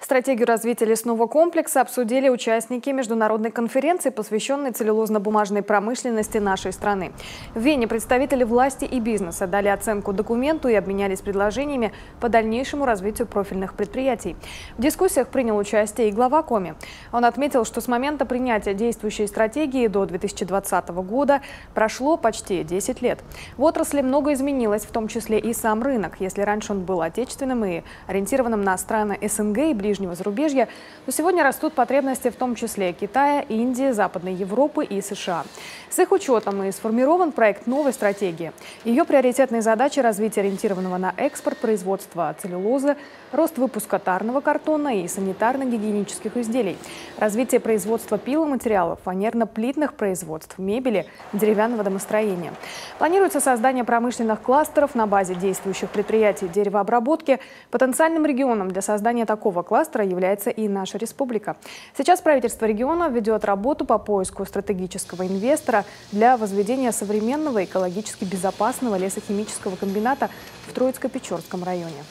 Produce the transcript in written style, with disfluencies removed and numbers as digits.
Стратегию развития лесного комплекса обсудили участники международной конференции, посвященной целлюлозно-бумажной промышленности нашей страны. В Вене представители власти и бизнеса дали оценку документу и обменялись предложениями по дальнейшему развитию профильных предприятий. В дискуссиях принял участие и глава Коми. Он отметил, что с момента принятия действующей стратегии до 2020 года прошло почти 10 лет. В отрасли много изменилось, в том числе и сам рынок. Если раньше он был отечественным и ориентированным на страны СНГ и ближнего зарубежья, то сегодня растут потребности в том числе Китая, Индии, Западной Европы и США. С их учетом и сформирован проект новой стратегии. Ее приоритетные задачи – развитие ориентированного на экспорт производства целлюлозы, рост выпуска тарного картона и санитарно-гигиенических изделий, развитие производства пиломатериалов, фанерно-плитных производств, мебели, деревянного домостроения. Планируется создание промышленных кластеров на базе действующих предприятий деревообработки. Потенциальным регионом для создания такого кластера является и наша республика. Сейчас правительство региона ведет работу по поиску стратегического инвестора для возведения современного экологически безопасного лесохимического комбината в Троицко-Печорском районе.